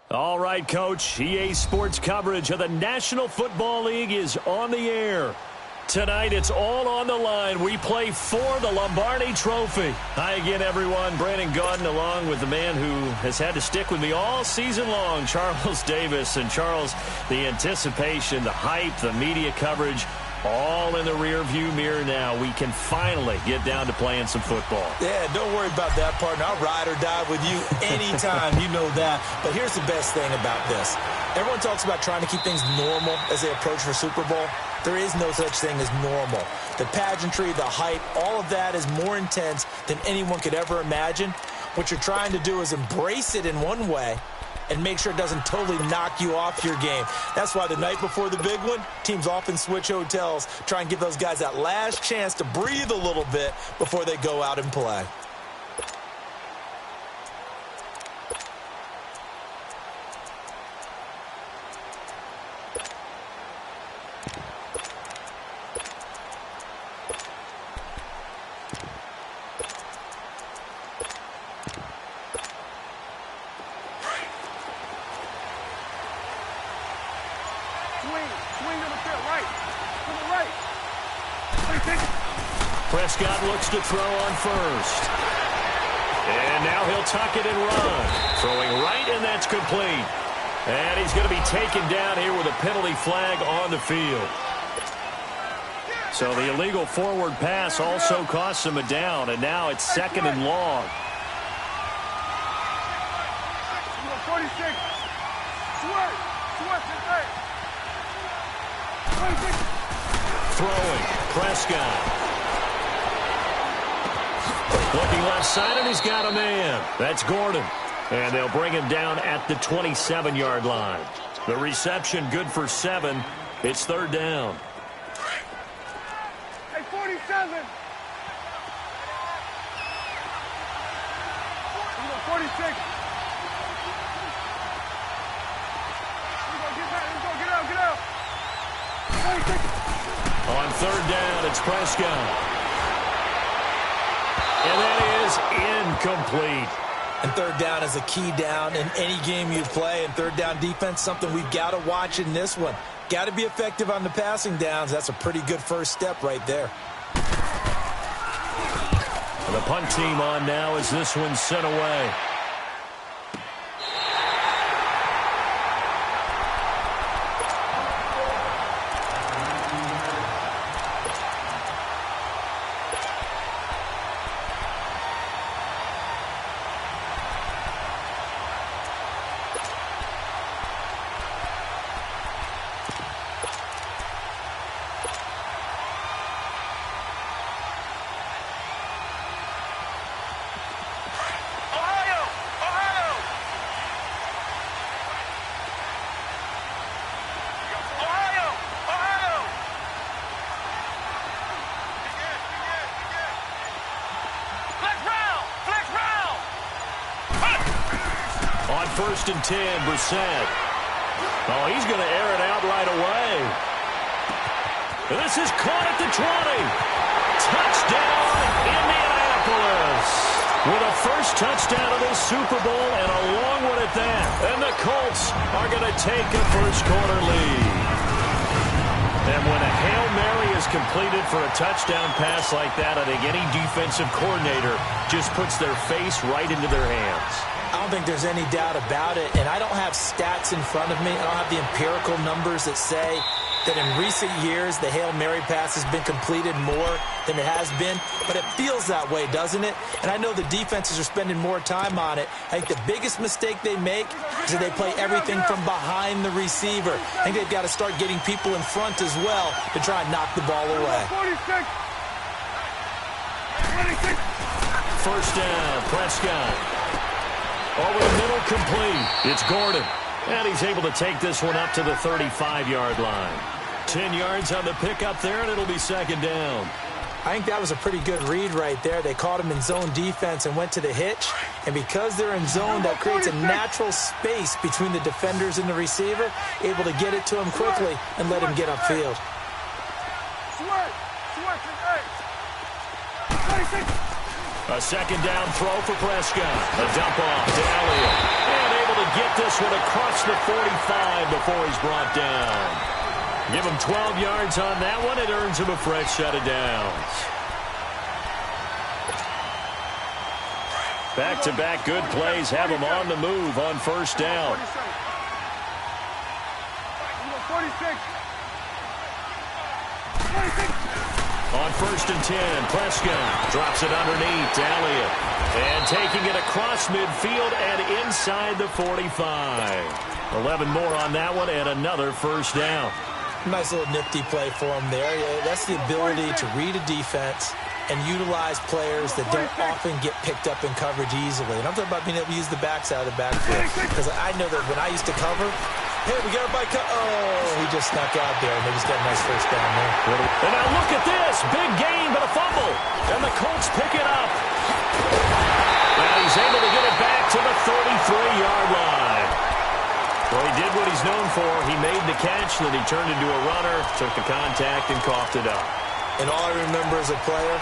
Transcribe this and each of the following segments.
All right, Coach. EA Sports coverage of the National Football League is on the air. Tonight, it's all on the line. We play for the Lombardi Trophy. Hi again, everyone. Brandon Gaudin along with the man who has had to stick with me all season long, Charles Davis. And, Charles, the anticipation, the hype, the media coverage, all in the rearview mirror now. We can finally get down to playing some football. Yeah, don't worry about that, partner. I'll ride or die with you anytime. You know that. But here's the best thing about this. Everyone talks about trying to keep things normal as they approach for Super Bowl. There is no such thing as normal. The pageantry, the hype, all of that is more intense than anyone could ever imagine. What you're trying to do is embrace it in one way and make sure it doesn't totally knock you off your game. That's why the night before the big one, teams often switch hotels, try and give those guys that last chance to breathe a little bit before they go out and play. Prescott looks to throw on first. And now he'll tuck it and run. Throwing right, and that's complete. And he's going to be taken down here with a penalty flag on the field. So the illegal forward pass also costs him a down, and now it's second and long. 46. Throwing, Prescott. Looking left side, and he's got a man. That's Gordon. And they'll bring him down at the 27-yard line. The reception good for 7. It's third down. Hey, 47. 46. Get out. 46. On third down, it's Prescott. And that is incomplete. And third down is a key down in any game you play. And third down defense, something we've got to watch in this one. Got to be effective on the passing downs. That's a pretty good first step right there. The punt team on now as this one's sent away. First and 10, Brissett. Oh, he's going to air it out right away. And this is caught at the 20. Touchdown, Indianapolis. With a first touchdown of this Super Bowl and a long one at that. And the Colts are going to take a first-quarter lead. And when a Hail Mary is completed for a touchdown pass like that, I think any defensive coordinator just puts their face right into their hands. I don't think there's any doubt about it, and I don't have stats in front of me. I don't have the empirical numbers that say that in recent years the Hail Mary pass has been completed more than it has been, but it feels that way, doesn't it? And I know the defenses are spending more time on it. I think the biggest mistake they make is that they play everything from behind the receiver. I think they've got to start getting people in front as well to try and knock the ball away. 46. First down, Prescott. Over the middle, complete. It's Gordon. And he's able to take this one up to the 35-yard line. 10 yards on the pickup there, and it'll be second down. I think that was a pretty good read right there. They caught him in zone defense and went to the hitch. And because they're in zone, that creates a natural space between the defenders and the receiver, able to get it to him quickly and let him get upfield. A second down throw for Prescott. A dump off to Elliott. And able able to get this one across the 45 before he's brought down. Give him 12 yards on that one. It earns him a fresh set of downs. Back-to-back good plays have him on the move on first down. 46. On first and 10, Prescott drops it underneath to Elliott. And taking it across midfield and inside the 45. 11 more on that one and another first down. Nice little nifty play for him there. That's the ability to read a defense and utilize players that don't often get picked up in coverage easily. And I'm talking about being able to use the backside of the backfield. Because I know that when I used to cover, hey, we got a bike. Oh, he just snuck out there, and they just got a nice first down there. And now look at this. Big gain, but a fumble. And the Colts pick it up. And he's able to get it back to the 33-yard line. Well, he did what he's known for. He made the catch, then he turned into a runner, took the contact, and coughed it up. And all I remember as a player,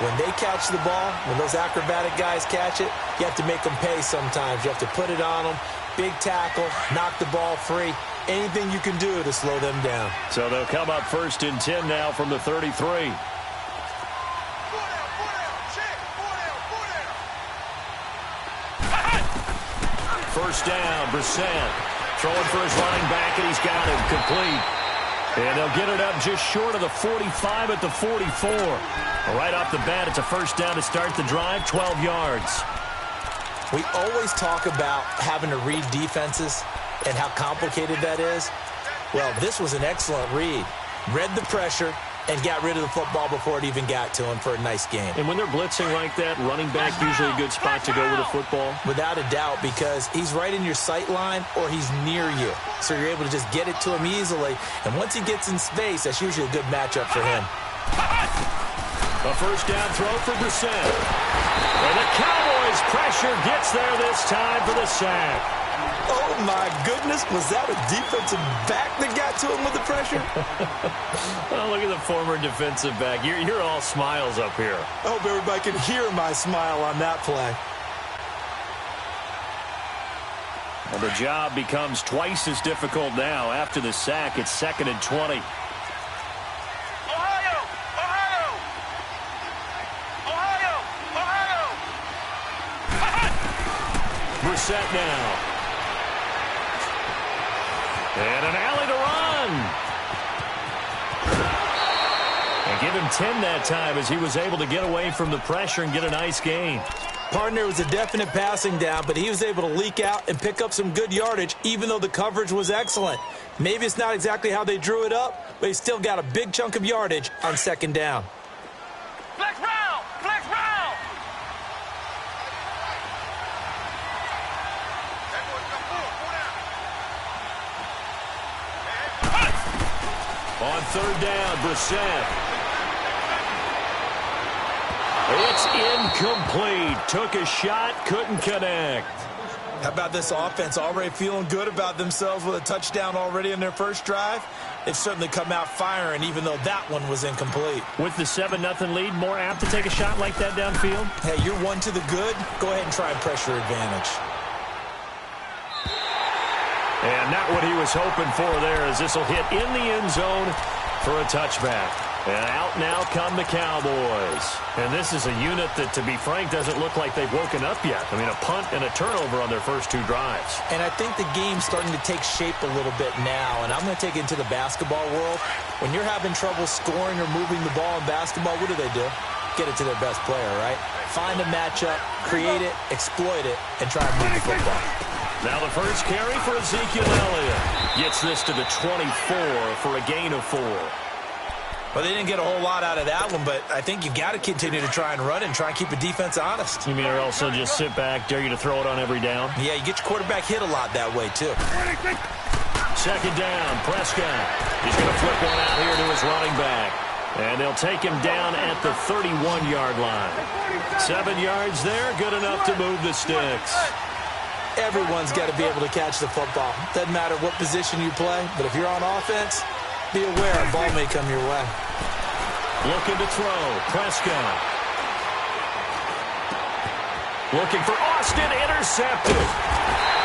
when they catch the ball, when those acrobatic guys catch it, you have to make them pay sometimes. You have to put it on them. Big tackle, knock the ball free. Anything you can do to slow them down. So they'll come up first and 10 now from the 33. First down, Brissett. Throwing for his running back, and he's got him complete. And they'll get it up just short of the 45 at the 44. Right off the bat, it's a first down to start the drive, 12 yards. We always talk about having to read defenses and how complicated that is. Well, this was an excellent read. Read the pressure and got rid of the football before it even got to him for a nice game. And when they're blitzing like that, running back usually a good spot to go with a football? Without a doubt, because he's right in your sight line or he's near you. So you're able to just get it to him easily. And once he gets in space, that's usually a good matchup for him. A first down throw for Brissett. And the Cowboys pressure gets there this time for the sack. Oh, my goodness. Was that a defensive back that got to him with the pressure? Oh, look at the former defensive back. You're all smiles up here. I hope everybody can hear my smile on that play. Well, the job becomes twice as difficult now. After the sack, it's 2nd and 20. Brissett now. And an alley to run. And give him 10 that time as he was able to get away from the pressure and get a nice gain. Partner was a definite passing down, but he was able to leak out and pick up some good yardage, even though the coverage was excellent. Maybe it's not exactly how they drew it up, but he still got a big chunk of yardage on 2nd down. Flex round! Flex round! On 3rd down, Brissett. It's incomplete. Took a shot, couldn't connect. How about this offense already feeling good about themselves with a touchdown already in their first drive? They've certainly come out firing, even though that one was incomplete. With the 7-0 lead, more apt to take a shot like that downfield? Hey, you're one to the good. Go ahead and try and pressure advantage. And not what he was hoping for there, as this will hit in the end zone for a touchback. And out now come the Cowboys. And this is a unit that, to be frank, doesn't look like they've woken up yet. I mean, a punt and a turnover on their first 2 drives. And I think the game's starting to take shape a little bit now. And I'm going to take it into the basketball world. When you're having trouble scoring or moving the ball in basketball, what do? Get it to their best player, right? Find a matchup, create it, exploit it, and try and move the football. Now the first carry for Ezekiel Elliott. Gets this to the 24 for a gain of 4. Well, they didn't get a whole lot out of that one, but I think you got to continue to try and run and try and keep the defense honest. You mean or also just sit back, dare you to throw it on every down? Yeah, you get your quarterback hit a lot that way, too. 2nd down, Prescott. He's going to flip one out here to his running back. And they'll take him down at the 31-yard line. 7 yards there, good enough to move the sticks. Everyone's got to be able to catch the football. Doesn't matter what position you play, but if you're on offense, be aware a ball may come your way. Looking to throw, Prescott. Looking for Austin, intercepted.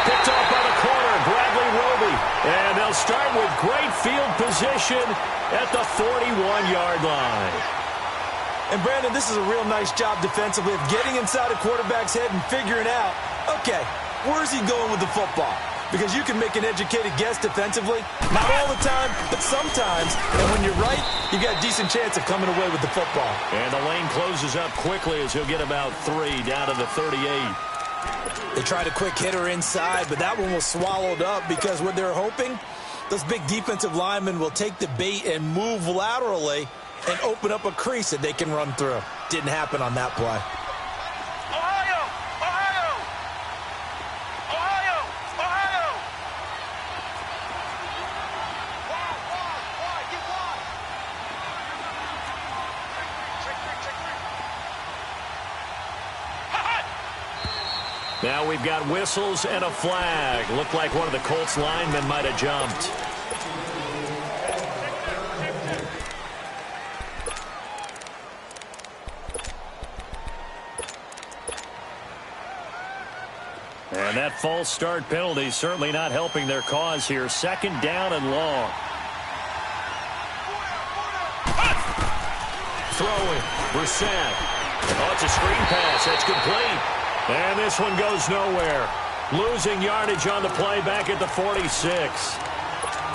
Picked off by the corner, Bradley Roby. And they'll start with great field position at the 41-yard line. And, Brandon, this is a real nice job defensively of getting inside a quarterback's head and figuring out, okay, where's he going with the football? Because you can make an educated guess defensively. Not all the time, but sometimes. And when you're right, you got a decent chance of coming away with the football. And the lane closes up quickly as he'll get about 3 down to the 38. They tried a quick hitter inside, but that one was swallowed up because what they're hoping, those big defensive linemen will take the bait and move laterally and open up a crease that they can run through. Didn't happen on that play. Ohio! Ohio! Ohio! Ohio! Wide, get wide. Check three. Now we've got whistles and a flag. Looked like one of the Colts linemen might have jumped. And that false start penalty certainly not helping their cause here. 2nd down and long. Throwing. Brissett. Oh, it's a screen pass. That's complete. And this one goes nowhere. Losing yardage on the play back at the 46.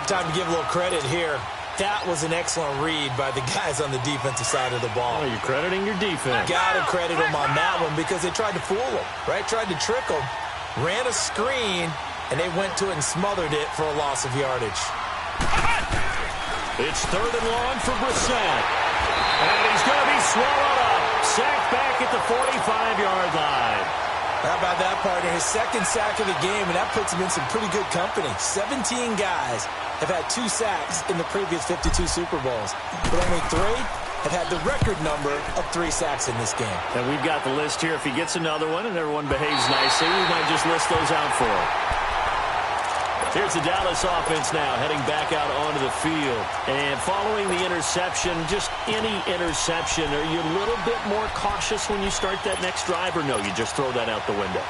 Time to give a little credit here. That was an excellent read by the guys on the defensive side of the ball. Oh, you're crediting your defense. Got to credit them on that one because they tried to fool them, right? Tried to trick them. Ran a screen, and they went to it and smothered it for a loss of yardage. It's 3rd and long for Brissett. And he's going to be swallowed up. Sacked back at the 45-yard line. How about that, partner? His 2nd sack of the game, and that puts him in some pretty good company. 17 guys have had 2 sacks in the previous 52 Super Bowls, but only 3 have had the record number of 3 sacks in this game. And we've got the list here. If he gets another one and everyone behaves nicely, we might just list those out for him. Here's the Dallas offense now, heading back out onto the field. And following the interception, just any interception, are you a little bit more cautious when you start that next drive, or no, you just throw that out the window?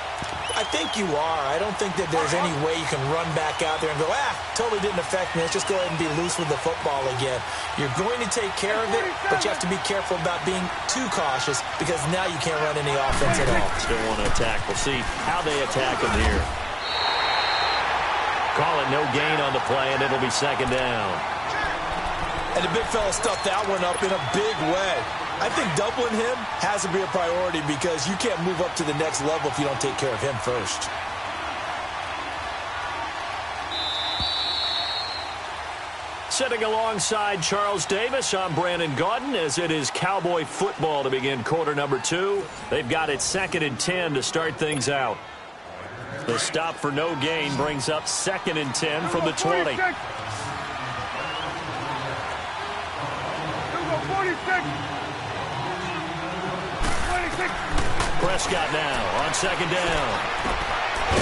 I think you are. I don't think that there's any way you can run back out there and go, totally didn't affect me. Let's just go ahead and be loose with the football again. You're going to take care of it, but you have to be careful about being too cautious because now you can't run any offense at all. Still want to attack. We'll see how they attack him here. Call it no gain on the play, and it'll be 2nd down. And the big fella stuffed that one up in a big way. I think doubling him has to be a priority because you can't move up to the next level if you don't take care of him first. Sitting alongside Charles Davis, I'm Brandon Gaudin as it is Cowboy football to begin quarter number 2. They've got it 2nd and 10 to start things out. The stop for no gain brings up 2nd and 10 from the 20. 46. Prescott now on 2nd down.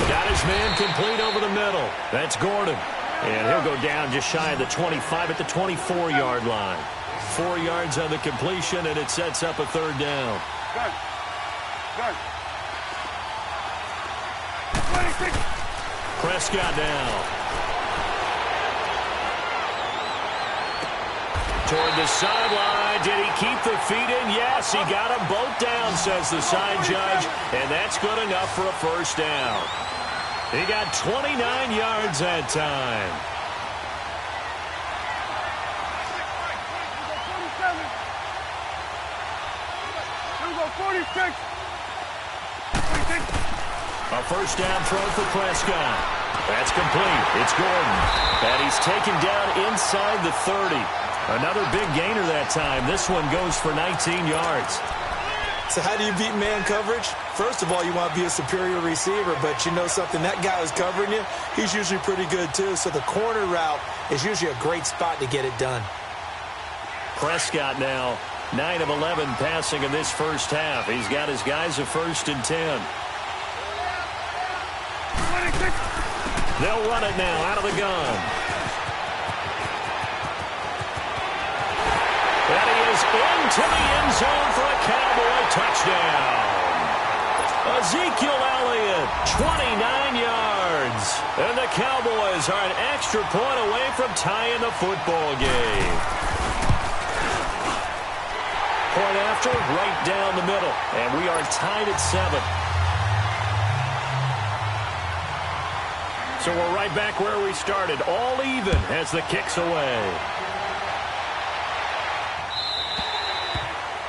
Got his man complete over the middle. That's Gordon. And he'll go down just shy of the 25 at the 24-yard line. 4 yards on the completion, and it sets up a 3rd down. Good. Prescott now. Toward the sideline. Did he keep the feet in? Yes, he got them both down, says the side judge. And that's good enough for a 1st down. He got 29 yards that time. A 1st down throw for Prescott. That's complete. It's Gordon. And he's taken down inside the 30. Another big gainer that time. This one goes for 19 yards. So how do you beat man coverage? First of all, you want to be a superior receiver, but you know something, that guy who's covering you, he's usually pretty good too. So the corner route is usually a great spot to get it done. Prescott now, 9 of 11 passing in this 1st half. He's got his guys a 1st and 10. They'll run it now out of the gun. And he is into the end zone for a Cowboy touchdown. Ezekiel Elliott, 29 yards. downs. And the Cowboys are an extra point away from tying the football game. Point after, right down the middle. And we are tied at 7. So we're right back where we started, all even as the kick's away.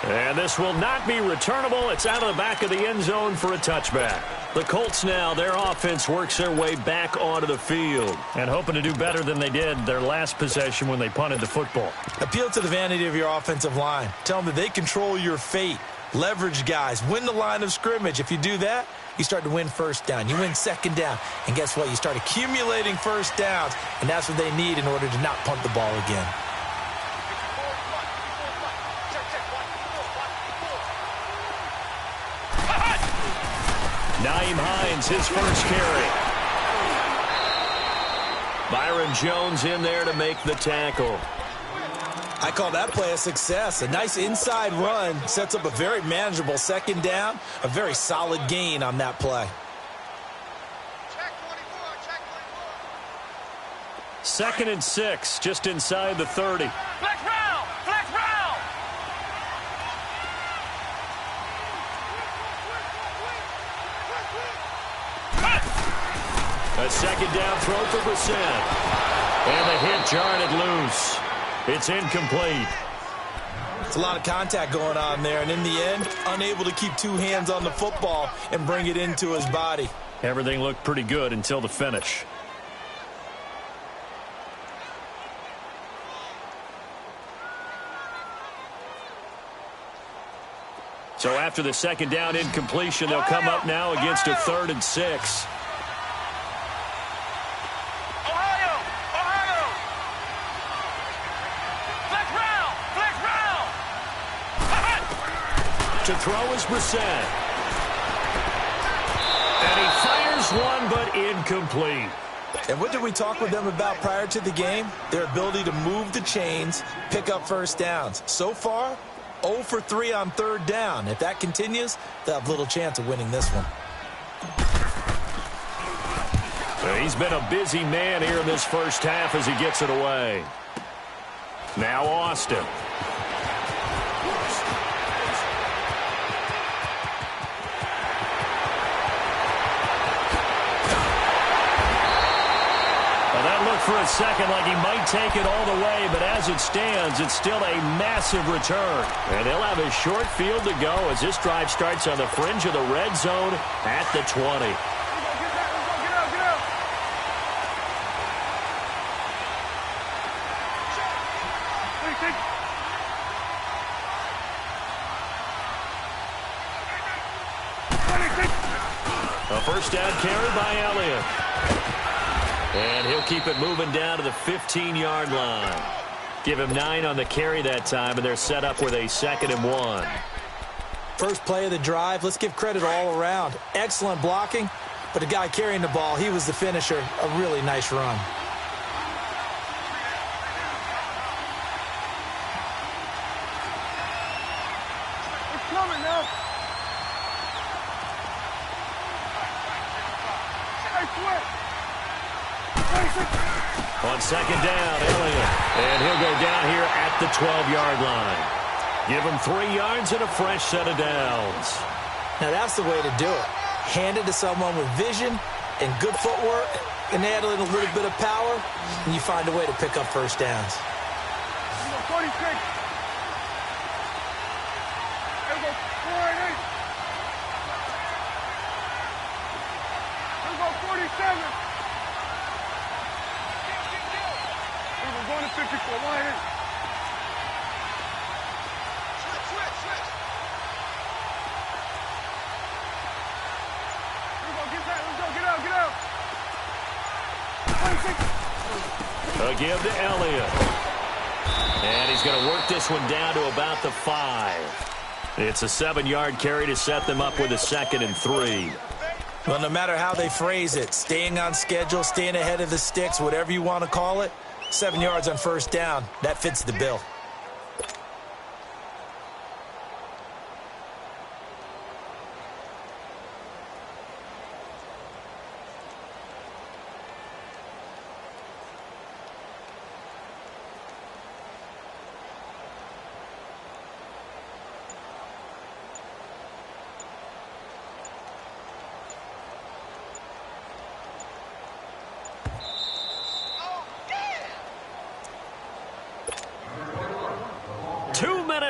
And this will not be returnable. It's out of the back of the end zone for a touchback. The Colts now, their offense works their way back onto the field and hoping to do better than they did their last possession when they punted the football. Appeal to the vanity of your offensive line. Tell them that they control your fate. Leverage guys. Win the line of scrimmage. If you do that, you start to win first down. You win second down. And guess what? You start accumulating first downs, and that's what they need in order to not punt the ball again. Nyheim Hines, his first carry. Byron Jones in there to make the tackle. I call that play a success. A nice inside run sets up a very manageable second down. A very solid gain on that play. Check 24, check 24. 2nd and 6, just inside the 30. Flex round, flex round. A second down throw for Brissett. And the hit jarred it loose. It's incomplete. It's a lot of contact going on there, and in the end, unable to keep two hands on the football and bring it into his body. Everything looked pretty good until the finish. So after the second down incompletion, they'll come up now against a 3rd and 6. To throw is Brissett. And he fires one, but incomplete. And what did we talk with them about prior to the game? Their ability to move the chains, pick up first downs. So far, 0 for 3 on 3rd down. If that continues, they'll have little chance of winning this one. He's been a busy man here in this first half as he gets it away. Now Austin. For a second like he might take it all the way, but as it stands, it's still a massive return. And they'll have a short field to go as this drive starts on the fringe of the red zone at the 20. A first down carry by Elliott. And he'll keep it moving down to the 15-yard line. Give him 9 on the carry that time, and they're set up with a 2nd and 1. First play of the drive, let's give credit all around. Excellent blocking, but the guy carrying the ball, he was the finisher. A really nice run. It's coming now. Hey, Swift. On 2nd down, Elliott. And he'll go down here at the 12-yard line. Give him 3 yards and a fresh set of downs. Now that's the way to do it. Hand it to someone with vision and good footwork, and add in a little bit of power, and you find a way to pick up first downs. 46. There we go. 48. There we go. 47. We're going to 54. Line in. Switch. Here we go. Get that. Let's go. Get out. 26. A give to Elliott. And he's going to work this one down to about the 5. It's a 7-yard carry to set them up with a 2nd and 3. Well, no matter how they phrase it, staying on schedule, staying ahead of the sticks, whatever you want to call it, 7 yards on first down, that fits the bill.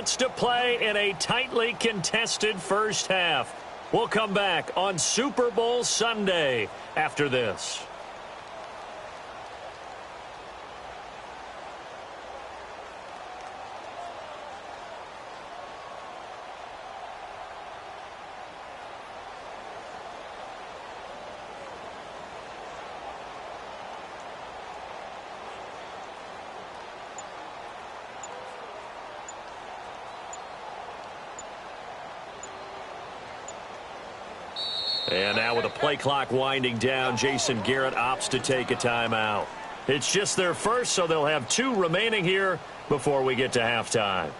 minutes to play in a tightly contested first half. We'll come back on Super Bowl Sunday after this. And now with the play clock winding down, Jason Garrett opts to take a timeout. It's just their first, so they'll have 2 remaining here before we get to halftime.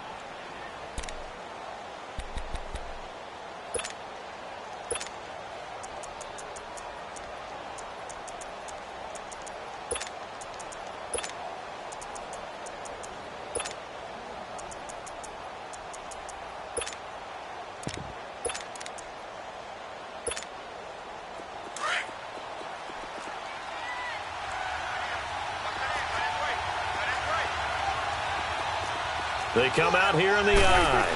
They come out here in the eye.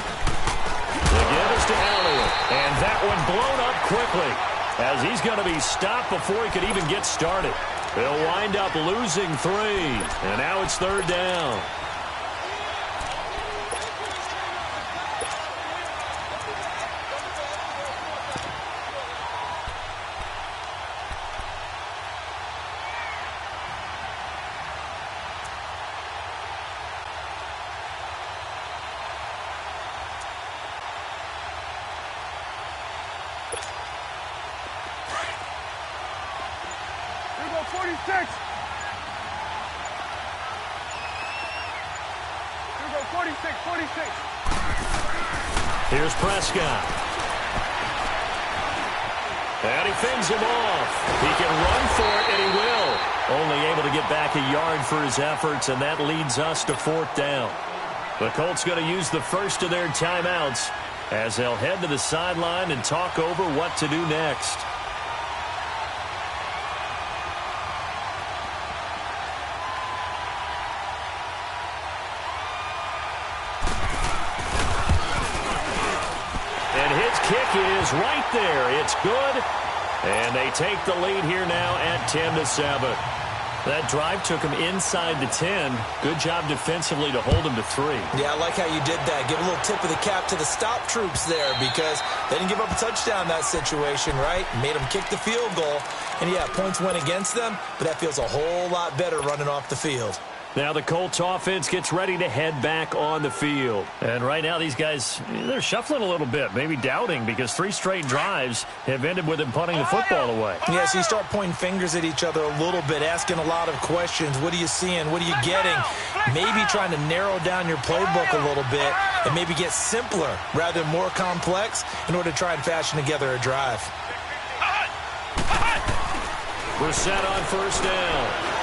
The give is to Elliott. And that one blown up quickly as he's going to be stopped before he could even get started. They'll wind up losing 3. And now it's 3rd down. Here's Prescott. And he fends him off. He can run for it, and he will. Only able to get back a yard for his efforts, and that leads us to 4th down. The Colts going to use the first of their timeouts as they'll head to the sideline and talk over what to do next. Kick is right there. It's good. And they take the lead here now at 10-7. That drive took him inside the 10. Good job defensively to hold him to 3. Yeah, I like how you did that. Give a little tip of the cap to the stop troops there because they didn't give up a touchdown in that situation, right? Made them kick the field goal. And, yeah, points went against them, but that feels a whole lot better running off the field. Now the Colts offense gets ready to head back on the field. And right now these guys, they're shuffling a little bit, maybe doubting because 3 straight drives have ended with them punting the football away. Yeah, so you start pointing fingers at each other a little bit, asking a lot of questions. What are you seeing? What are you getting? Maybe trying to narrow down your playbook a little bit and maybe get simpler rather than more complex in order to try and fashion together a drive. We're set on 1st down.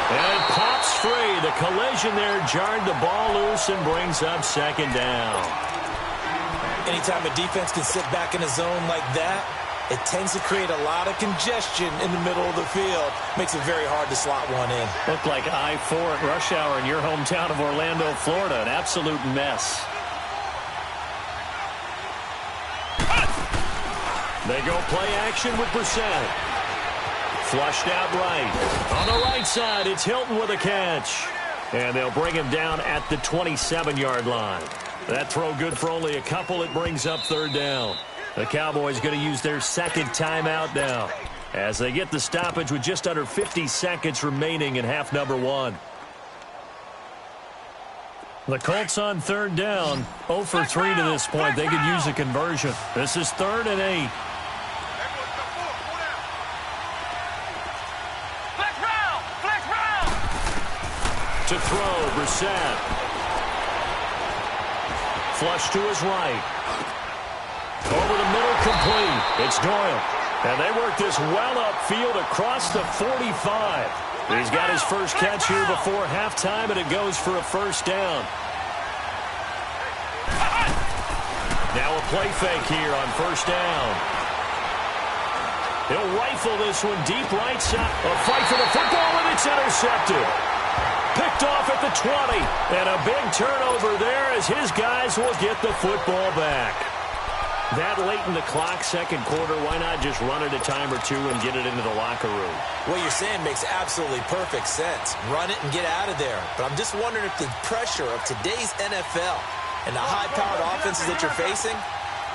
And it pops free. The collision there jarred the ball loose and brings up 2nd down. Anytime a defense can sit back in a zone like that, it tends to create a lot of congestion in the middle of the field. Makes it very hard to slot one in. Looked like I-4 at rush hour in your hometown of Orlando, Florida. An absolute mess. They go play action with Brissett. Flushed out right. On the right side, it's Hilton with a catch. And they'll bring him down at the 27-yard line. That throw good for only a couple. It brings up 3rd down. The Cowboys going to use their 2nd timeout now as they get the stoppage with just under 50 seconds remaining in half number 1. The Colts on 3rd down. 0 for 3 to this point. They could use a conversion. This is 3rd and 8. To throw, Brissett. Flush to his right. Over the middle, complete. It's Doyle. And they work this well upfield across the 45. He's got his first catch here before halftime, and it goes for a 1st down. Now a play fake here on 1st down. He'll rifle this one deep right side. A fight for the football, and it's intercepted. Picked off at the 20. And a big turnover there as his guys will get the football back. That late in the clock, second quarter, why not just run it a time or two and get it into the locker room? What you're saying makes absolutely perfect sense. Run it and get out of there. But I'm just wondering if the pressure of today's NFL and the high-powered offenses that you're facing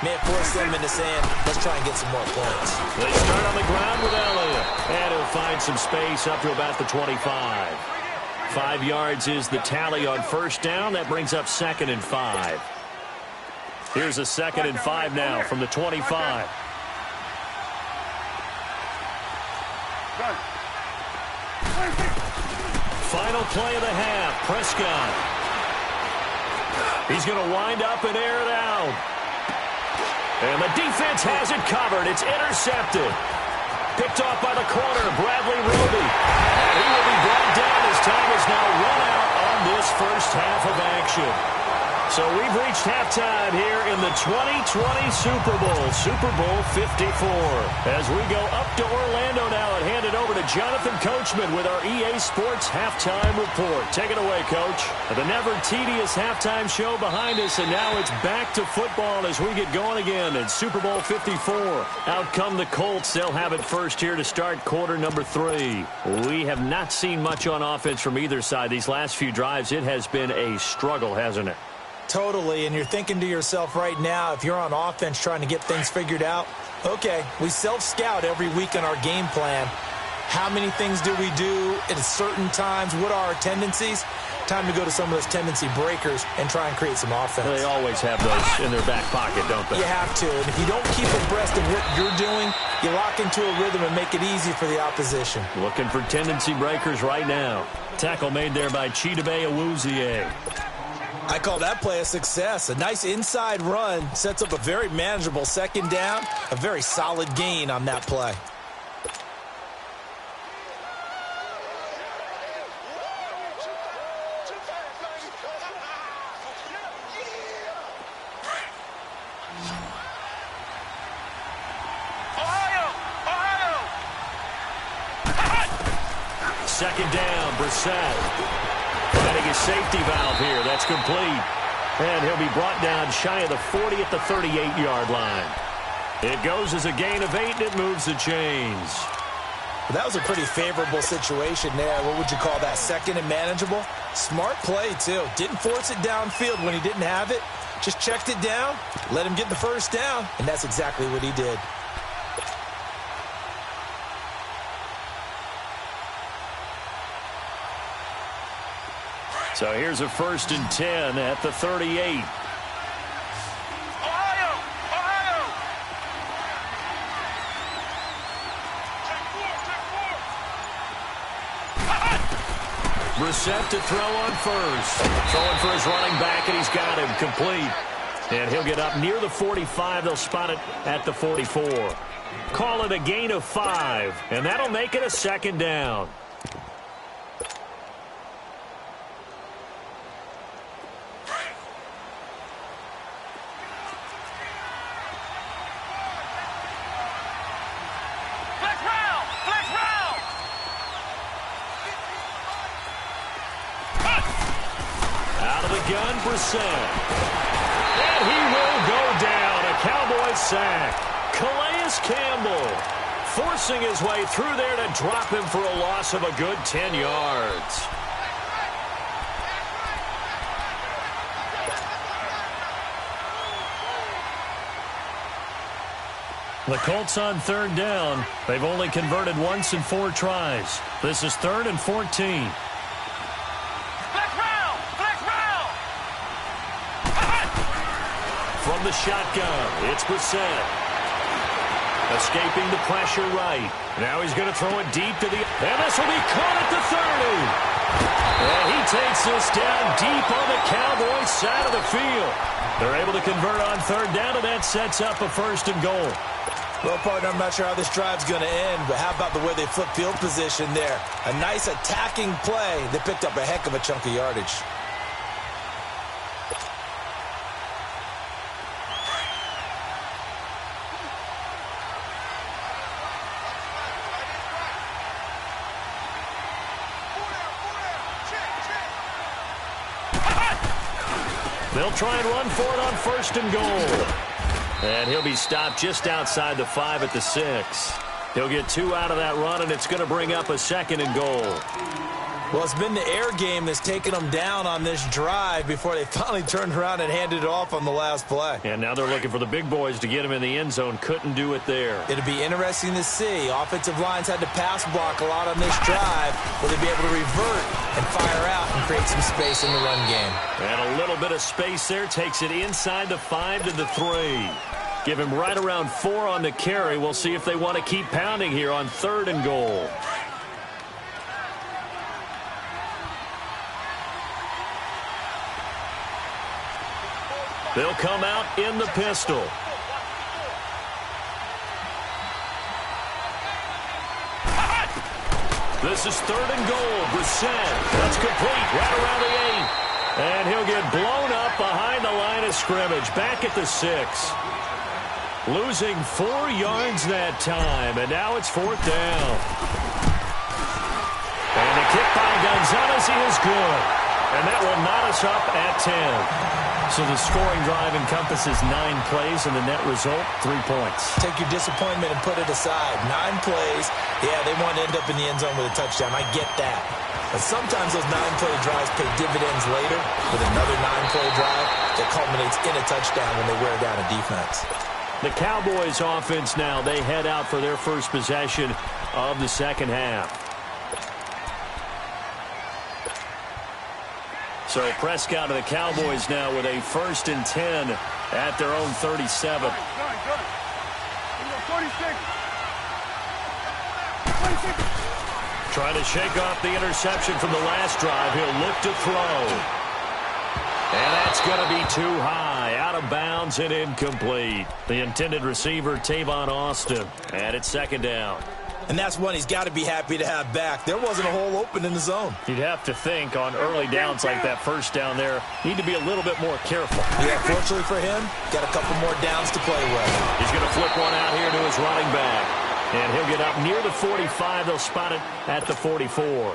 may have forced them into saying, let's try and get some more points. They start on the ground with Elliott. And he'll find some space up to about the 25. 5 yards is the tally on first down. That brings up 2nd and 5. Here's a 2nd and 5 now from the 25. Final play of the half. Prescott. He's going to wind up and air it out. And the defense has it covered. It's intercepted. Picked off by the corner, Bradley Roby. And he will be brought down as time is now run out on this first half of action. So we've reached halftime here in the 2020 Super Bowl, Super Bowl 54. As we go up to Orlando now and hand it over to Jonathan Coachman with our EA Sports Halftime Report. Take it away, Coach. The never tedious halftime show behind us, and now it's back to football as we get going again in Super Bowl 54. Out come the Colts. They'll have it first here to start quarter number 3. We have not seen much on offense from either side. These last few drives, it has been a struggle, hasn't it? Totally, and you're thinking to yourself right now, if you're on offense trying to get things figured out, okay, we self-scout every week in our game plan. How many things do we do at certain times? What are our tendencies? Time to go to some of those tendency breakers and try and create some offense. They always have those in their back pocket, don't they? You have to, and if you don't keep abreast of what you're doing, you lock into a rhythm and make it easy for the opposition. Looking for tendency breakers right now. Tackle made there by Chidobe Awuzie. I call that play a success. A nice inside run sets up a very manageable second down, a very solid gain on that play. Second down, Brissett. Finding his safety valve here. That's complete. And he'll be brought down shy of the 40 at the 38-yard line. It goes as a gain of 8, and it moves the chains. That was a pretty favorable situation there. What would you call that? Second and manageable? Smart play, too. Didn't force it downfield when he didn't have it. Just checked it down, let him get the first down, and that's exactly what he did. So here's a 1st and 10 at the 38. Brissett to throw on first. Throwing for his running back, and he's got him complete. And he'll get up near the 45. They'll spot it at the 44. Call it a gain of 5, and that'll make it a second down. Gun Brissett. And he will go down. A Cowboys sack. Calais Campbell forcing his way through there to drop him for a loss of a good 10 yards. The Colts on 3rd down. They've only converted once in 4 tries. This is 3rd and 14. From the shotgun, it's Brissett. Escaping the pressure right. Now he's going to throw it deep to the... And this will be caught at the 30. And he takes this down deep on the Cowboys side of the field. They're able to convert on 3rd down, and that sets up a 1st and goal. Well, partner, I'm not sure how this drive's going to end, but how about the way they flip field position there? A nice attacking play. They picked up a heck of a chunk of yardage. They'll try and run for it on 1st and goal. And he'll be stopped just outside the 5 at the 6. He'll get 2 out of that run, and it's going to bring up a 2nd and goal. Well, it's been the air game that's taken them down on this drive before they finally turned around and handed it off on the last play. And now they're looking for the big boys to get him in the end zone. Couldn't do it there. It'll be interesting to see. Offensive lines had to pass block a lot on this drive. Will they be able to revert and fire out and create some space in the run game? And a little bit of space there takes it inside the 5 to the 3. Give him right around 4 on the carry. We'll see if they want to keep pounding here on 3rd and goal. They'll come out in the pistol. This is 3rd and goal. Brissett. That's complete right around the 8. And he'll get blown up behind the line of scrimmage. Back at the 6. Losing 4 yards that time. And now it's 4th down. And the kick by Gonzalez is good. And that will knot us up at 10. So the scoring drive encompasses 9 plays, and the net result, 3 points. Take your disappointment and put it aside. 9 plays. Yeah, they want to end up in the end zone with a touchdown. I get that. But sometimes those 9-play drives pay dividends later with another 9-play drive that culminates in a touchdown when they wear down a defense. The Cowboys offense now, they head out for their first possession of the second half. So Prescott of the Cowboys now with a 1st and 10 at their own 37. Trying to shake off the interception from the last drive. He'll look to throw. And that's going to be too high. Out of bounds and incomplete. The intended receiver, Tavon Austin. And it's 2nd down. And that's one he's got to be happy to have back. There wasn't a hole open in the zone. You'd have to think on early downs like that 1st down there, need to be a little bit more careful. Yeah, fortunately for him, got a couple more downs to play with. He's going to flip one out here to his running back. And he'll get up near the 45. They'll spot it at the 44.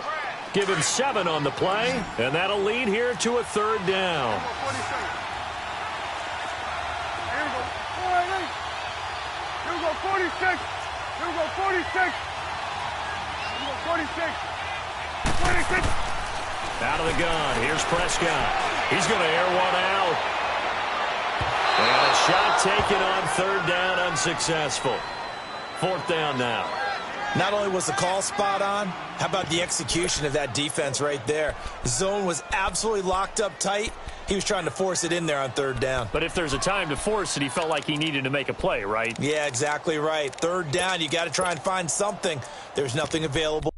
Give him 7 on the play, and that'll lead here to a 3rd down. Here we go, 46. Here we go, 46. Here we go, 46. 46. Out of the gun. Here's Prescott. He's going to air one out. And a shot taken on 3rd down, unsuccessful. 4th down now. Not only was the call spot on, how about the execution of that defense right there? The zone was absolutely locked up tight. He was trying to force it in there on 3rd down. But if there's a time to force it, he felt like he needed to make a play, right? Yeah, exactly right. 3rd down, you got to try and find something. There's nothing available.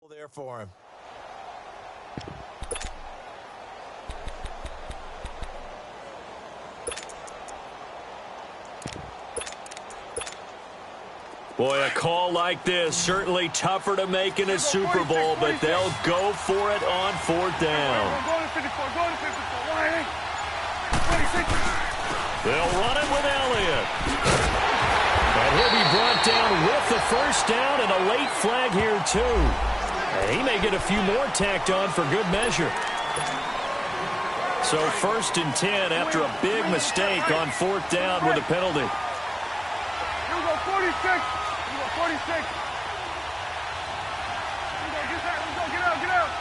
There for him. Boy, a call like this, certainly tougher to make in a Super Bowl, but they'll go for it on 4th down. They'll run it with Elliott. And he'll be brought down with the 1st down and a late flag here, too. And he may get a few more tacked on for good measure. So 1st and 10 after a big mistake on 4th down with a penalty. Here we go, 46. Here we go, 46. Here we go, get out, get out.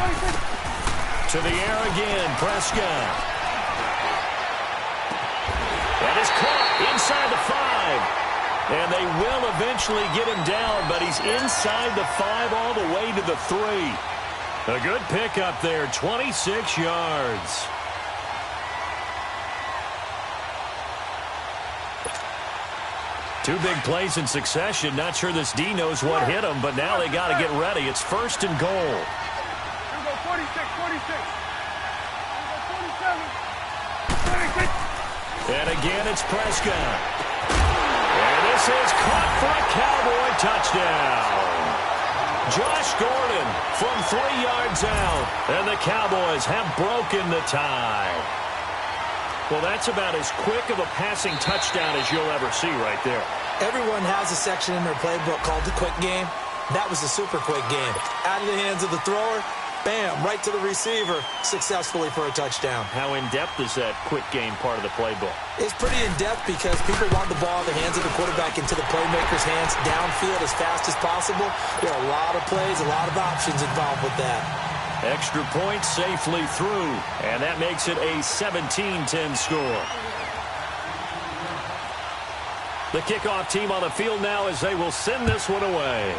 46. To the air again, Prescott. That is caught inside the 5. And they will eventually get him down, but he's inside the 5 all the way to the 3. A good pickup there, 26 yards. Two big plays in succession. Not sure this D knows what hit him, but now they got to get ready. It's 1st and goal. Here we go, 46, 46. Here we go, 47. 46. And again, it's Prescott. And this is caught for a Cowboy touchdown. Josh Gordon from 3 yards out. And the Cowboys have broken the tie. Well, that's about as quick of a passing touchdown as you'll ever see right there. Everyone has a section in their playbook called the quick game. That was a super quick game. Out of the hands of the thrower, bam, right to the receiver, successfully for a touchdown. How in-depth is that quick game part of the playbook? It's pretty in-depth because people want the ball in the hands of the quarterback into the playmaker's hands downfield as fast as possible. There are a lot of plays, a lot of options involved with that. Extra point safely through, and that makes it a 17-10 score. The kickoff team on the field now as they will send this one away.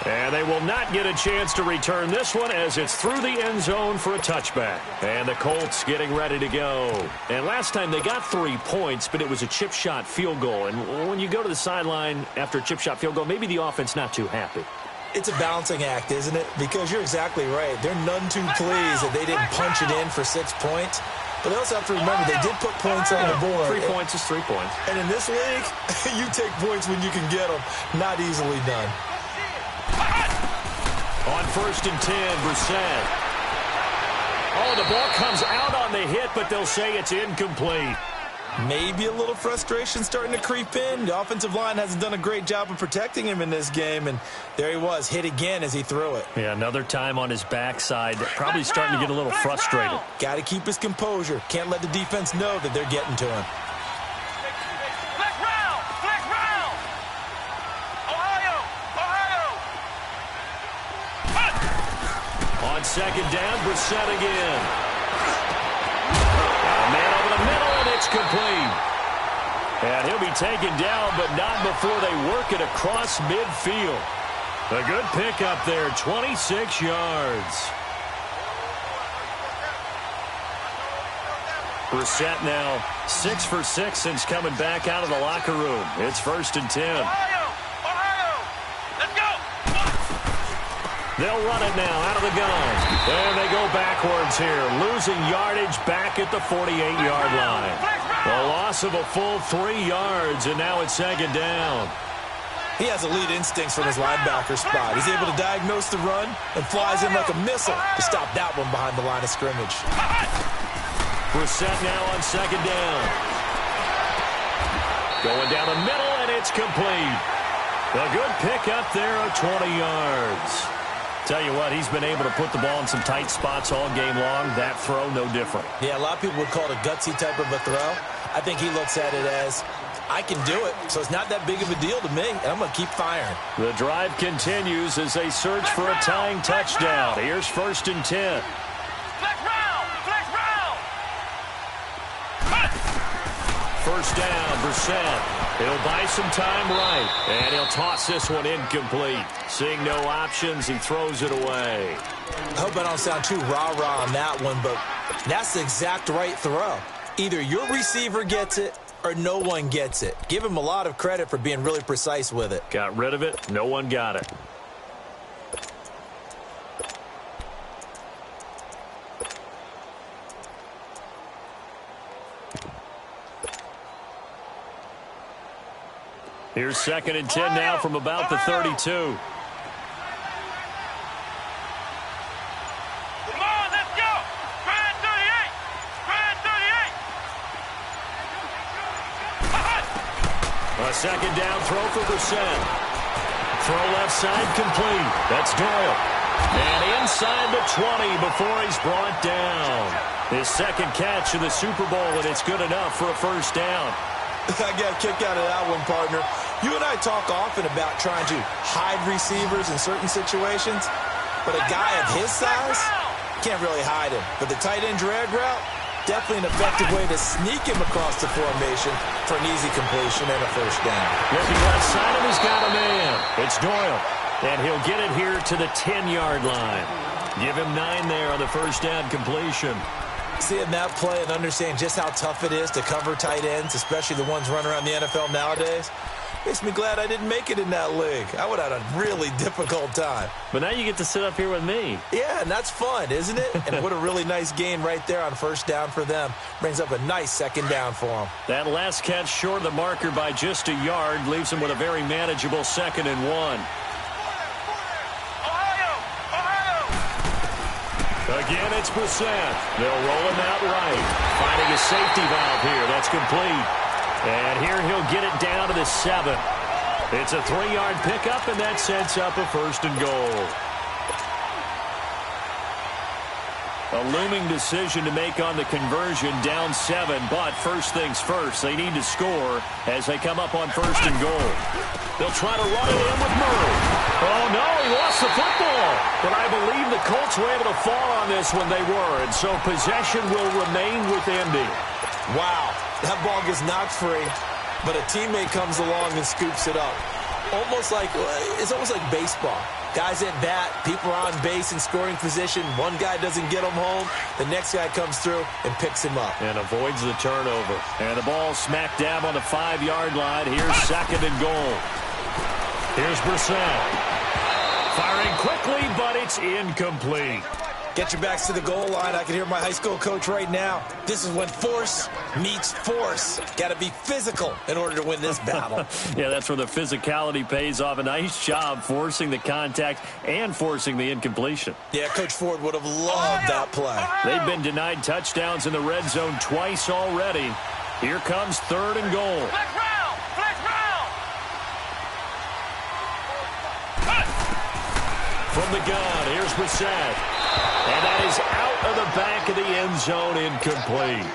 And they will not get a chance to return this one as it's through the end zone for a touchback. And the Colts getting ready to go. And last time they got 3 points, but it was a chip shot field goal. And when you go to the sideline after a chip shot field goal, maybe the offense not too happy. It's a balancing act, isn't it? Because you're exactly right. They're none too pleased that they didn't punch it in for 6 points. But they also have to remember they did put points on the board. 3 points is 3 points. And in this league, you take points when you can get them. Not easily done. On 1st and 10, Brissett. Oh, the ball comes out on the hit, but they'll say it's incomplete. Maybe a little frustration starting to creep in. The offensive line hasn't done a great job of protecting him in this game, and there he was, hit again as he threw it. Yeah, another time on his backside, probably starting to get a little frustrated. Got to keep his composure. Can't let the defense know that they're getting to him. On 2nd down, Brissett again. A man over the middle, and it's complete. And he'll be taken down, but not before they work it across midfield. A good pickup there, 26 yards. Brissett now 6 for 6 since coming back out of the locker room. It's 1st and 10. They'll run it now out of the gun. And they go backwards here, losing yardage back at the 48-yard line. A loss of a full 3 yards, and now it's 2nd down. He has elite instincts from his linebacker spot. He's able to diagnose the run and flies in like a missile to stop that one behind the line of scrimmage. Brissett now on 2nd down. Going down the middle, and it's complete. A good pickup there of 20 yards. Tell you what, he's been able to put the ball in some tight spots all game long. That throw, no different. Yeah, a lot of people would call it a gutsy type of a throw. I think he looks at it as, I can do it, so it's not that big of a deal to me, and I'm going to keep firing. The drive continues as they search for a tying touchdown. Here's 1st and 10. First down, Brissett. He'll buy some time right, and he'll toss this one incomplete. Seeing no options, he throws it away. I hope I don't sound too rah-rah on that one, but that's the exact right throw. Either your receiver gets it or no one gets it. Give him a lot of credit for being really precise with it. Got rid of it. No one got it. Here's 2nd and 10 now from about the 32. Come on, let's go. Grand 38. Grand 38. A 2nd down throw for Brissett. Throw left side complete. That's Doyle. And inside the 20 before he's brought down. His 2nd catch of the Super Bowl, and it's good enough for a 1st down. I got a kick out of that one, partner. You and I talk often about trying to hide receivers in certain situations, but a guy of his size can't really hide him. But the tight end drag route, definitely an effective way to sneak him across the formation for an easy completion and a 1st down. Looking left side, and he's got a man. It's Doyle, and he'll get it here to the 10-yard line. Give him 9 there on the 1st down completion. Seeing that play and understanding just how tough it is to cover tight ends, especially the ones running around the NFL nowadays, Makes me glad I didn't make it in that league. I would have had a really difficult time. But now you get to sit up here with me. Yeah, and that's fun, isn't it? And what a really nice gain right there on first down for them. Brings up a nice second down for them. That last catch short of the marker by just a yard leaves them with a very manageable 2nd and 1. Again, it's Brissett. They'll roll him out right. Finding a safety valve here. That's complete. And here he'll get it down to the 7. It's a 3-yard pickup, and that sets up a 1st and goal. A looming decision to make on the conversion, down 7, but first things first, they need to score as they come up on 1st and goal. They'll try to run it in with Murray. Oh, no, he lost the football. But I believe the Colts were able to fall on this when they were, and so possession will remain with Indy. Wow, that ball gets knocked free, but a teammate comes along and scoops it up. It's almost like baseball. Guys at bat, people are on base in scoring position. One guy doesn't get him home. The next guy comes through and picks him up. And avoids the turnover. And the ball smack dab on the 5-yard line. Here's 2nd and goal. Here's Brissett. Firing quickly, but it's incomplete. Get your backs to the goal line. I can hear my high school coach right now. This is when force meets force. Got to be physical in order to win this battle. Yeah, that's where the physicality pays off. A nice job forcing the contact and forcing the incompletion. Yeah, Coach Ford would have loved that play. They've been denied touchdowns in the red zone twice already. Here comes 3rd and goal. Flex round! Flex round! From the gun, here's Brissett. And that is out of the back of the end zone, incomplete.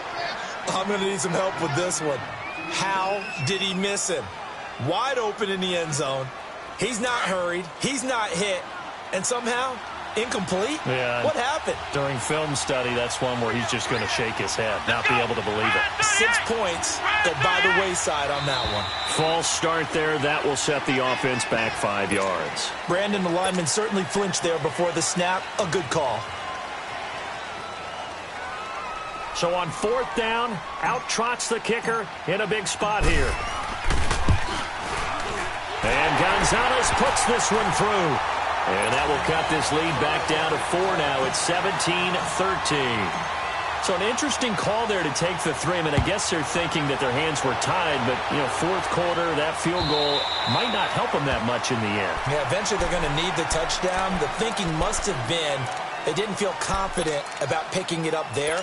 I'm going to need some help with this one. How did he miss him? Wide open in the end zone. He's not hurried. He's not hit. And somehow, incomplete? Yeah. What happened? During film study, that's one where he's just going to shake his head, not be able to believe it. 6 points go by the wayside on that one. False start there. That will set the offense back 5 yards. Brandon, the lineman, certainly flinched there before the snap. A good call. So on 4th down, out trots the kicker in a big spot here. And Gonzalez puts this one through. And that will cut this lead back down to 4 now. It's 17-13. So an interesting call there to take the 3. I mean, I guess they're thinking that their hands were tied, but, 4th quarter, that field goal might not help them that much in the end. Yeah, eventually they're going to need the touchdown. The thinking must have been they didn't feel confident about picking it up there,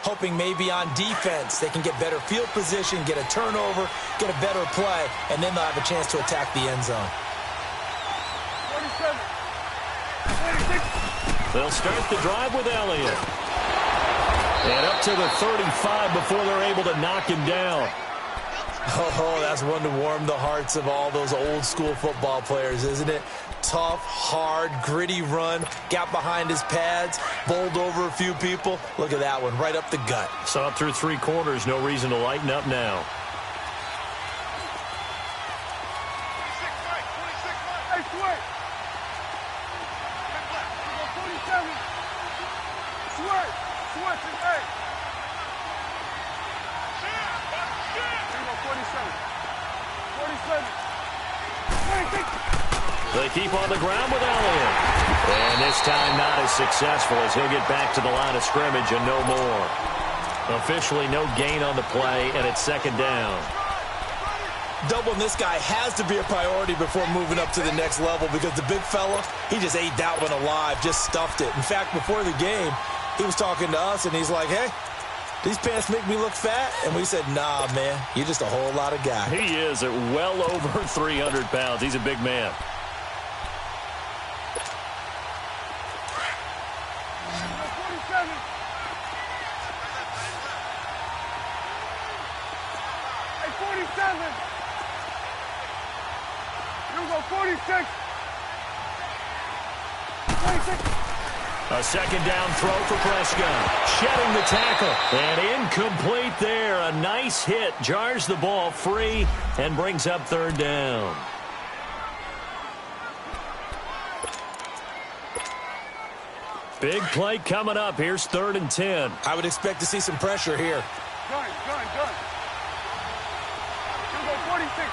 hoping maybe on defense they can get better field position, get a turnover, get a better play, and then they'll have a chance to attack the end zone. 47. 46. They'll start the drive with Elliott. And up to the 35 before they're able to knock him down. Oh, that's one to warm the hearts of all those old school football players, isn't it? Tough, hard, gritty run, got behind his pads, bowled over a few people. Look at that one, right up the gut. Saw it through 3 quarters, no reason to lighten up now. Hey, Sweat. 47. Sweat. Sweat is 8. Here we go, 47. 47. 26. They keep on the ground with Elliott. And this time not as successful as he'll get back to the line of scrimmage and no more. Officially no gain on the play, and it's 2nd down. Doubling this guy has to be a priority before moving up to the next level because the big fella, he just ate that one alive, just stuffed it. In fact, before the game, he was talking to us, and he's like, hey, these pants make me look fat? And we said, nah, man, you're just a whole lot of guy. He is at well over 300 pounds. He's a big man. Hey, 47. Here we go, 46. 26. A 2nd down throw for Prescott. Shedding the tackle. And incomplete there. A nice hit. Jars the ball free and brings up 3rd down. Big play coming up. Here's 3rd and 10. I would expect to see some pressure here. Gun. Here we go, 46.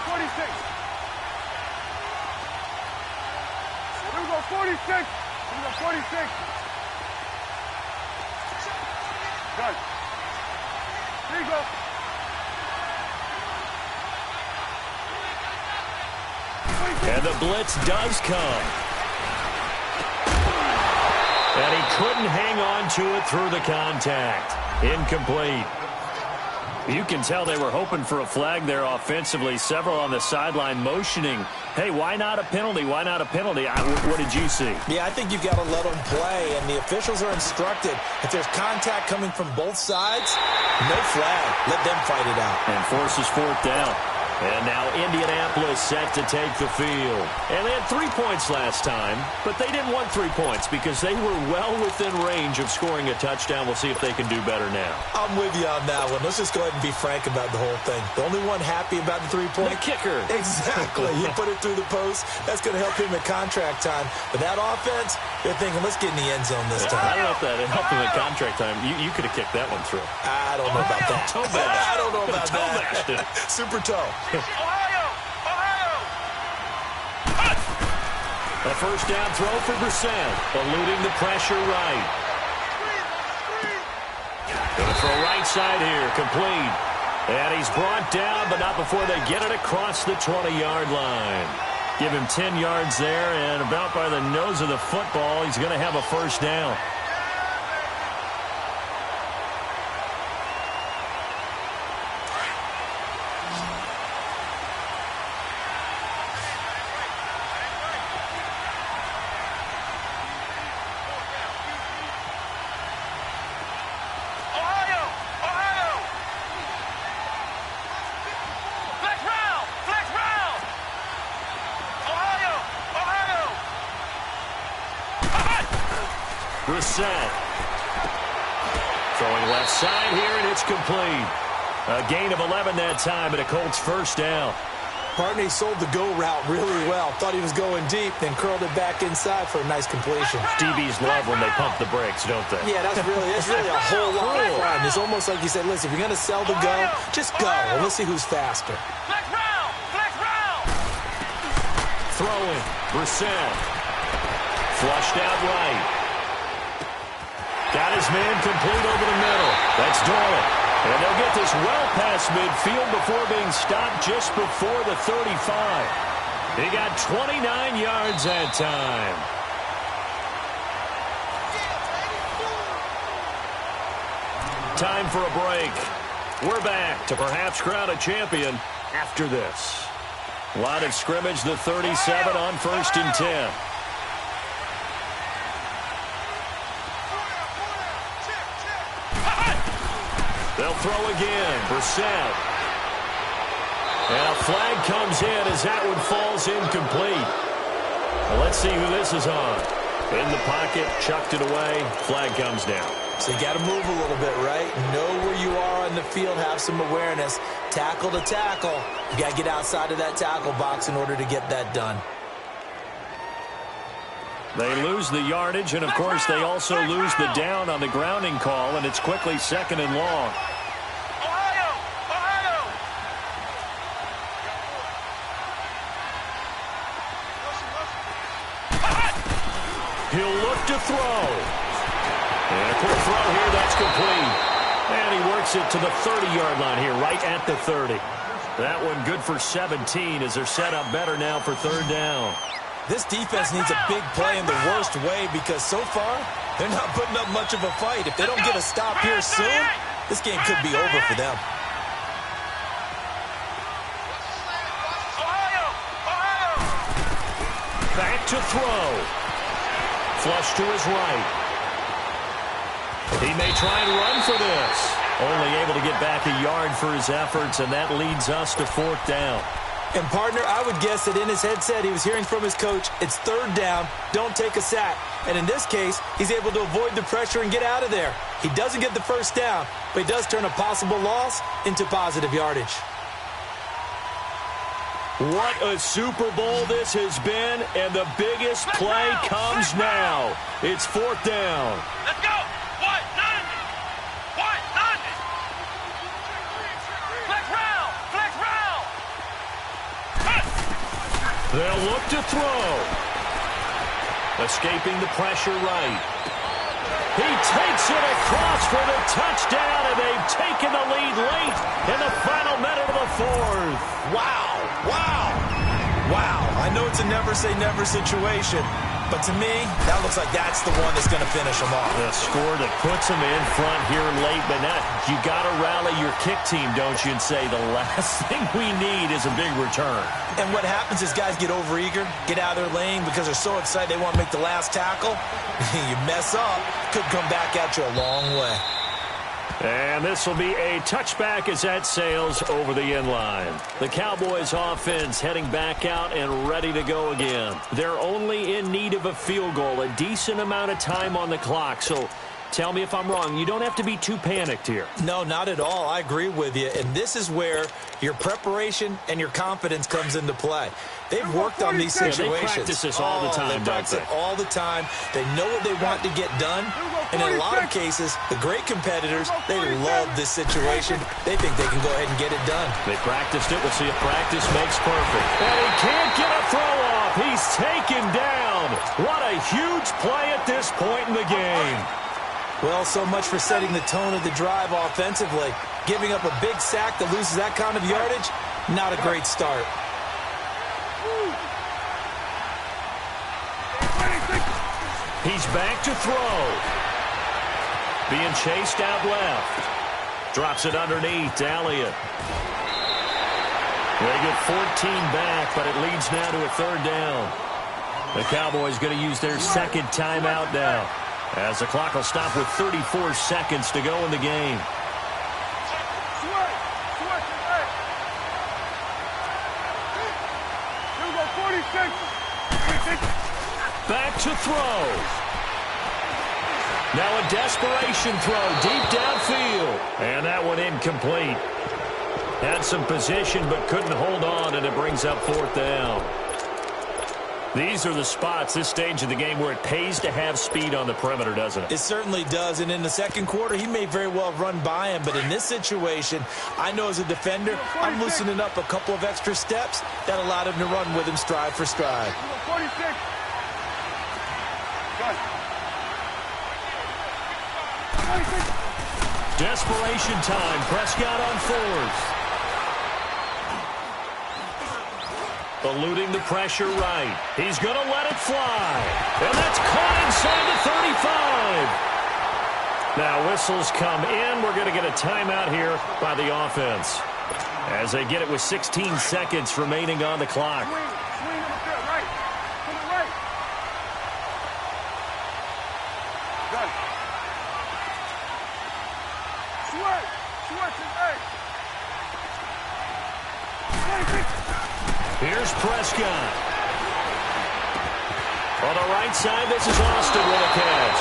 46. Here we go, 46. Done. Here you go. And the blitz does come. And he couldn't hang on to it through the contact. Incomplete. You can tell they were hoping for a flag there offensively. Several on the sideline motioning, hey, why not a penalty? Why not a penalty? What did you see? Yeah, I think you've got to let them play, and the officials are instructed. If there's contact coming from both sides, no flag. Let them fight it out. And forces fourth down. And now Indianapolis set to take the field. And they had 3 points last time, but they didn't want 3 points because they were well within range of scoring a touchdown. We'll see if they can do better now. I'm with you on that one. Let's just go ahead and be frank about the whole thing. The only one happy about the 3-point? The kicker. Exactly. You put it through the post. That's going to help him at contract time. But that offense, they're thinking, let's get in the end zone this time. I don't know if that helped him at contract time. You could have kicked that one through. I don't know about that. Toe bash. I don't know about that. Super toe. A first down throw for Brissett, eluding the pressure right. Going to throw right side here, complete. And he's brought down, but not before they get it across the 20-yard line. Give him 10 yards there, and about by the nose of the football, he's going to have a first down. Brissett. Throwing left side here, and it's complete. A gain of 11 that time, and a Colts first down. Partner, he sold the go route really well. Thought he was going deep, then curled it back inside for a nice completion. DBs love when they pump the brakes, don't they? Yeah, that's really a whole lot of fun. It's almost like you said, listen, if you're going to sell the go, just go, and let's see who's faster. Throwing, Brissett. Flushed out right. Got his man complete over the middle. That's Doyle. And they'll get this well past midfield before being stopped just before the 35. He got 29 yards that time. Time for a break. We're back to perhaps crown a champion after this. Line of scrimmage, the 37 on 1st and 10. They'll throw again. Brissett. And a flag comes in as that one falls incomplete. Well, let's see who this is on. In the pocket, chucked it away. Flag comes down. So you got to move a little bit, right? Know where you are on the field, have some awareness. Tackle to tackle. You got to get outside of that tackle box in order to get that done. They lose the yardage, and, of course, they also lose the down on the grounding call, and it's quickly 2nd and long. He'll look to throw. And a quick throw here, that's complete. And he works it to the 30-yard line here, right at the 30. That one good for 17 as they're set up better now for 3rd down. This defense needs a big play in the worst way because so far, they're not putting up much of a fight. If they don't get a stop here soon, this game could be over for them. Back to throw. Flush to his right. He may try and run for this. Only able to get back a yard for his efforts, and that leads us to 4th down. And, partner, I would guess that in his headset he was hearing from his coach, it's 3rd down, don't take a sack. And in this case, he's able to avoid the pressure and get out of there. He doesn't get the first down, but he does turn a possible loss into positive yardage. What a Super Bowl this has been, and the biggest play comes now. It's 4th down. Let's go. What? None. What? None. Flex round. Flex round. They'll look to throw. Escaping the pressure right. He takes it across for the touchdown, and they've taken the lead late in the final minute of the fourth. Wow, wow, wow. I know it's a never-say-never situation, but to me, that looks like that's the one that's going to finish them off. The score that puts them in front here late, but now you got to rally your kick team, don't you, and say the last thing we need is a big return. And what happens is guys get overeager, get out of their lane because they're so excited they want to make the last tackle. You mess up, could come back at you a long way. And this will be a touchback as that sails over the end line. The Cowboys offense heading back out and ready to go again. They're only in need of a field goal, a decent amount of time on the clock. So tell me if I'm wrong. You don't have to be too panicked here. No, not at all. I agree with you. And this is where your preparation and your confidence comes into play. They've worked on these situations. They practice this all the time, They practice it all the time. They know what they want to get done. And in a lot of cases, the great competitors, they love this situation. They think they can go ahead and get it done. They practiced it. We'll see if practice makes perfect. And he can't get a throw off. He's taken down. What a huge play at this point in the game. Well, so much for setting the tone of the drive offensively. Giving up a big sack that loses that kind of yardage, not a great start. He's back to throw. Being chased out left. Drops it underneath to Elliott. They get 14 back, but it leads now to a third down. The Cowboys going to use their second timeout now, as the clock will stop with 34 seconds to go in the game. Back to throw. Now a desperation throw deep downfield. And that one incomplete. Had some position but couldn't hold on, and it brings up fourth down. These are the spots, this stage of the game, where it pays to have speed on the perimeter, doesn't it? It certainly does, and in the second quarter, he may very well run by him, but in this situation, I know as a defender, I'm loosening up a couple of extra steps that allowed him to run with him stride for stride. 46. Desperation time. Prescott on fourth. Eluding the pressure right. He's going to let it fly. And that's caught inside the 35. Now whistles come in. We're going to get a timeout here by the offense, as they get it with 16 seconds remaining on the clock. Swing up there, right. To the right. Good. Switch and eight. Here's Prescott. On the right side, this is Austin with a catch.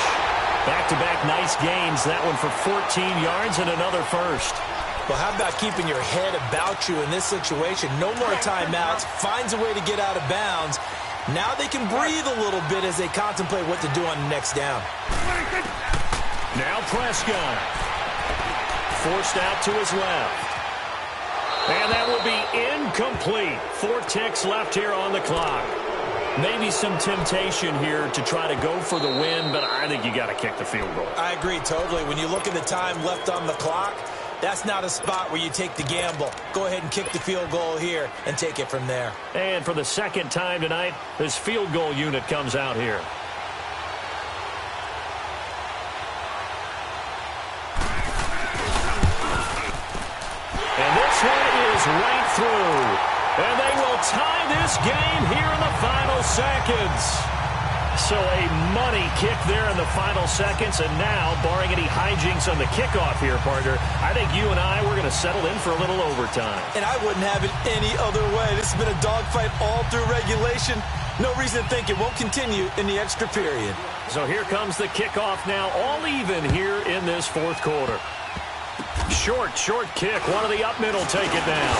Back-to-back nice gains. That one for 14 yards and another first. Well, how about keeping your head about you in this situation? No more timeouts. Finds a way to get out of bounds. Now they can breathe a little bit as they contemplate what to do on the next down. Now Prescott. Forced out to his left. And that will be incomplete. 4 ticks left here on the clock. Maybe some temptation here to try to go for the win, but I think you got to kick the field goal. I agree totally. When you look at the time left on the clock, that's not a spot where you take the gamble. Go ahead and kick the field goal here and take it from there. And for the second time tonight, this field goal unit comes out here. And this one is right through. And they will tie this game here in the final seconds. So a money kick there in the final seconds. And now, barring any hijinks on the kickoff here, partner, I think you and I, we're going to settle in for a little overtime. And I wouldn't have it any other way. This has been a dogfight all through regulation. No reason to think it won't continue in the extra period. So here comes the kickoff now, all even here in this fourth quarter. Short kick. One of the up middle take it down.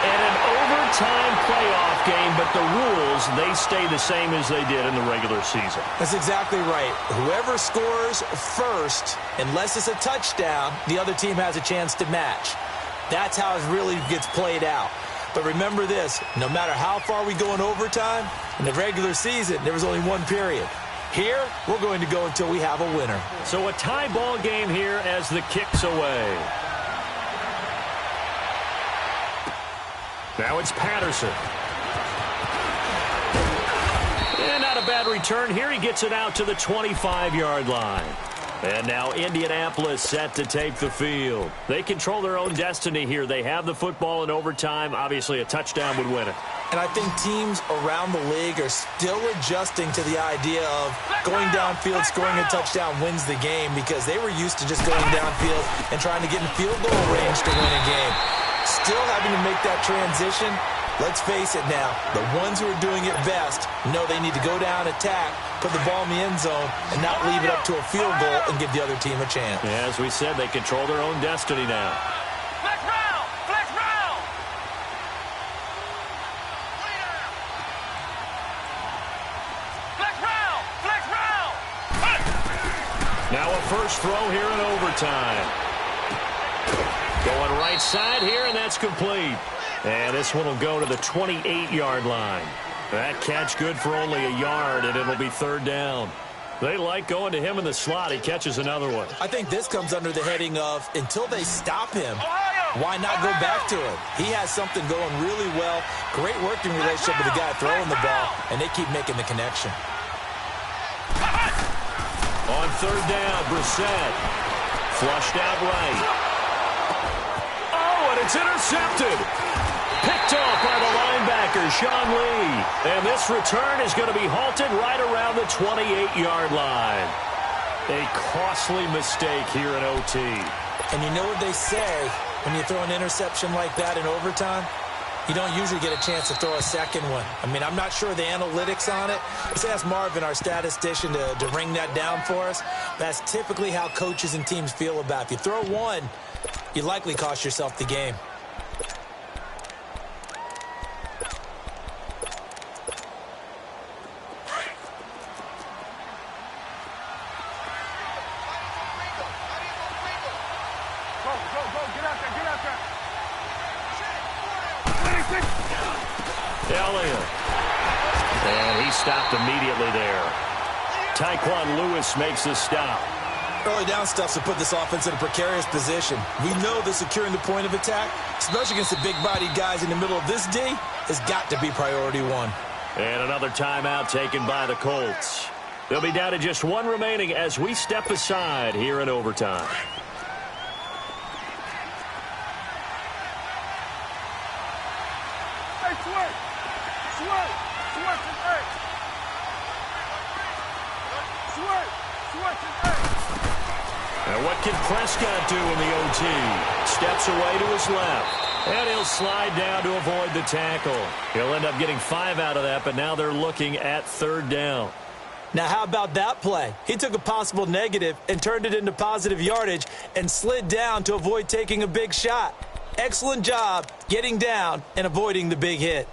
And an overtime playoff game, but the rules, they stay the same as they did in the regular season. That's exactly right. Whoever scores first, unless it's a touchdown, the other team has a chance to match. That's how it really gets played out. But remember this, no matter how far we go in overtime, in the regular season, there was only one period. Here, we're going to go until we have a winner. So a tie ball game here as the kick's away. Now it's Patterson. And not a bad return here. He gets it out to the 25-yard line. And now Indianapolis set to take the field. They control their own destiny here. They have the football in overtime. Obviously, a touchdown would win it. And I think teams around the league are still adjusting to the idea of going downfield, scoring a touchdown wins the game, because they were used to just going downfield and trying to get in field goal range to win a game. Still having to make that transition. Let's face it now, the ones who are doing it best know they need to go down, attack, put the ball in the end zone, and not leave it up to a field goal and give the other team a chance. Yeah, as we said, they control their own destiny now. Flex round! Flex round! Flex round! Flex round! Now a first throw here in overtime. Going right side here, and that's complete. And this one will go to the 28-yard line. That catch good for only a yard, and it'll be third down. They like going to him in the slot. He catches another one. I think this comes under the heading of, until they stop him, why not go back to it? He has something going really well. Great working relationship with the guy throwing the ball, and they keep making the connection. On third down, Brissett. Flushed out right. Oh, and it's intercepted. Picked off by the linebacker, Sean Lee. And this return is going to be halted right around the 28-yard line. A costly mistake here in OT. And you know what they say, when you throw an interception like that in overtime, you don't usually get a chance to throw a second one. I mean, I'm not sure the analytics on it. Let's ask Marvin, our statistician, to ring that down for us. That's typically how coaches and teams feel about it. If you throw one, you likely cost yourself the game. Elliott. And he stopped immediately there. Tyquan Lewis makes the stop. Early down stuff to put this offense in a precarious position. We know that securing the point of attack, especially against the big-bodied guys in the middle of this D, has got to be priority one. And another timeout taken by the Colts. They'll be down to just one remaining as we step aside here in overtime. And what can Prescott do in the OT? Steps away to his left. And he'll slide down to avoid the tackle. He'll end up getting 5 out of that, but now they're looking at third down. Now, how about that play? He took a possible negative and turned it into positive yardage and slid down to avoid taking a big shot. Excellent job getting down and avoiding the big hit.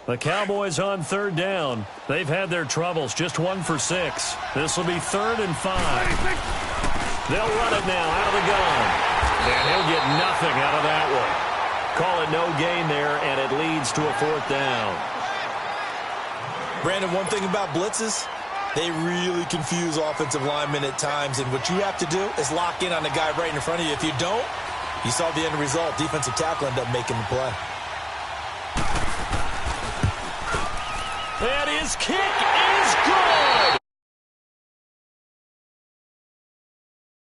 The Cowboys on third down. They've had their troubles, just 1 for 6. This will be 3rd and 5. They'll run it now out of the gun. And he'll get nothing out of that one. Call it no gain there, and it leads to a 4th down. Brandon, one thing about blitzes, they really confuse offensive linemen at times, and what you have to do is lock in on the guy right in front of you. If you don't, you saw the end result. Defensive tackle ended up making the play. And his kick is good.